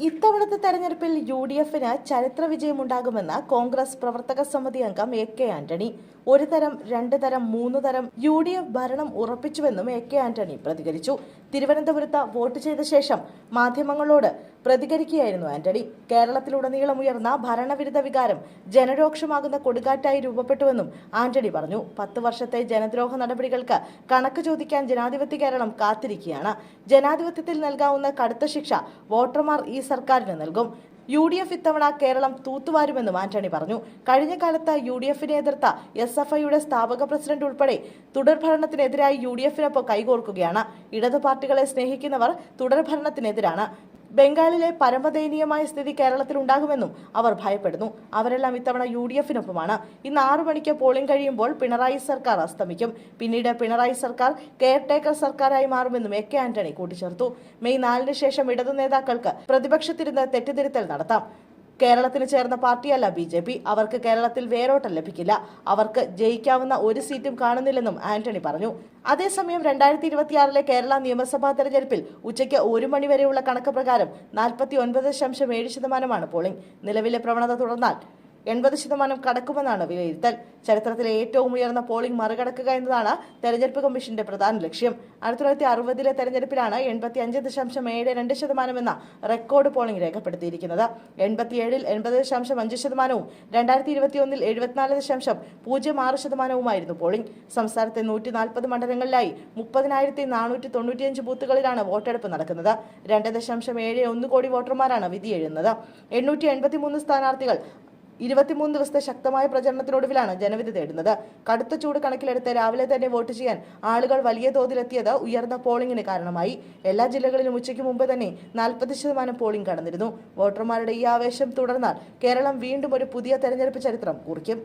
ഇത്തവണത്തെ തെരഞ്ഞെടുപ്പിൽ യു.ഡി.എഫിന് ചരിത്ര വിജയമുണ്ടാകുമെന്ന് കോൺഗ്രസ് പ്രവർത്തക സമിതി അംഗം എ.കെ. ആന്റണി. ഒരു തരം, രണ്ട് തരം, മൂന്ന് തരം യു.ഡി.എഫ് ഭരണം ഉറപ്പിച്ചുവെന്നും എ.കെ. ആന്റണി പ്രതികരിച്ചു. തിരുവനന്തപുരത്ത് വോട്ട് ചെയ്ത ശേഷം മാധ്യമങ്ങളോട് പ്രതികരിക്കുകയായിരുന്നു ആന്റണി. കേരളത്തിലുടനീളം ഉയർന്ന ഭരണവിരുദ്ധ വികാരം ജനരോക്ഷമാകുന്ന കൊടുങ്കാറ്റായി രൂപപ്പെട്ടുവെന്നും ആന്റണി പറഞ്ഞു. 10 വർഷത്തെ ജനദ്രോഹ നടപടികൾക്ക് കണക്ക് ചോദിക്കാൻ ജനാധിപത്യ കേരളം കാത്തിരിക്കുകയാണ്. ജനാധിപത്യത്തിൽ നൽകാവുന്ന കടുത്ത ശിക്ഷ വോട്ടർമാർ ഈ സർക്കാരിന് നൽകും. യു.ഡി.എഫ് ഇത്തവണ കേരളം തൂത്തുവാരുമെന്നും ആന്റണി പറഞ്ഞു. കഴിഞ്ഞ കാലത്ത് യു.ഡി.എഫിനെ എതിർത്ത എസ്.എഫ്.ഐയുടെ സ്ഥാപക പ്രസിഡന്റ് ഉൾപ്പെടെ തുടർഭരണത്തിനെതിരായി യു.ഡി.എഫിനൊപ്പം കൈകോർക്കുകയാണ്. ഇടതു പാർട്ടികളെ സ്നേഹിക്കുന്നവർ തുടർഭരണത്തിനെതിരാണ്. ബംഗാളിലെ പരമദയനീയമായ സ്ഥിതി കേരളത്തിൽ ഉണ്ടാകുമെന്നും അവർ ഭയപ്പെടുന്നു. അവരെല്ലാം ഇത്തവണ യു.ഡി.എഫിനൊപ്പമാണ്. ഇന്ന് 6 മണിക്ക് പോളിംഗ് കഴിയുമ്പോൾ പിണറായി സർക്കാർ അസ്തമിക്കും. പിന്നീട് പിണറായി സർക്കാർ കെയർടേക്കർ സർക്കാരായി മാറുമെന്നും എ.കെ. ആന്റണി കൂട്ടിച്ചേർത്തു. മെയ് 4 ശേഷം ഇടതു നേതാക്കൾക്ക് പ്രതിപക്ഷത്തിരുന്ന് തെറ്റിദ്ധരുത്തൽ നടത്താം. കേരളത്തിന് ചേർന്ന പാർട്ടിയല്ല ബി.ജെ.പി. അവർക്ക് കേരളത്തിൽ വേരോട്ടം ലഭിക്കില്ല. അവർക്ക് ജയിക്കാവുന്ന ഒരു സീറ്റും കാണുന്നില്ലെന്നും ആന്റണി പറഞ്ഞു. അതേസമയം 2026 കേരള നിയമസഭാ തെരഞ്ഞെടുപ്പിൽ ഉച്ചയ്ക്ക് 1 മണി വരെയുള്ള കണക്ക് പ്രകാരം 49.7% പോളിംഗ്. നിലവിലെ പ്രവണത തുടർന്നാൽ 80% കടക്കുമെന്നാണ് വിലയിരുത്തൽ. ചരിത്രത്തിലെ ഏറ്റവും ഉയർന്ന പോളിംഗ് മറികടക്കുക എന്നതാണ് തെരഞ്ഞെടുപ്പ് കമ്മീഷന്റെ പ്രധാന ലക്ഷ്യം. 1960 തെരഞ്ഞെടുപ്പിലാണ് 85.72% എന്ന റെക്കോർഡ് പോളിംഗ് രേഖപ്പെടുത്തിയിരിക്കുന്നത്. 87-ൽ 80.5%വും 2021-ൽ 74.06%വുമായിരുന്നു പോളിംഗ്. സംസ്ഥാനത്തെ 140 മണ്ഡലങ്ങളിലായി 30,495 ബൂത്തുകളിലാണ് വോട്ടെടുപ്പ് നടക്കുന്നത്. 2.71 കോടി വോട്ടർമാരാണ് വിധിയെഴുതുന്നത്. 883 സ്ഥാനാർത്ഥികൾ 23 ദിവസത്തെ ശക്തമായ പ്രചരണത്തിനൊടുവിലാണ് ജനവിധി തേടുന്നത്. കടുത്ത ചൂട് കണക്കിലെടുത്ത് രാവിലെ തന്നെ വോട്ട് ചെയ്യാൻ ആളുകൾ വലിയ തോതിലെത്തിയത് ഉയർന്ന പോളിംഗിന് കാരണമായി. എല്ലാ ജില്ലകളിലും ഉച്ചയ്ക്ക് മുമ്പ് തന്നെ 40% പോളിംഗ് കടന്നിരുന്നു. വോട്ടർമാരുടെ ഈ ആവേശം തുടർന്നാൽ കേരളം വീണ്ടും ഒരു പുതിയ തെരഞ്ഞെടുപ്പ് ചരിത്രം കുറിക്കും.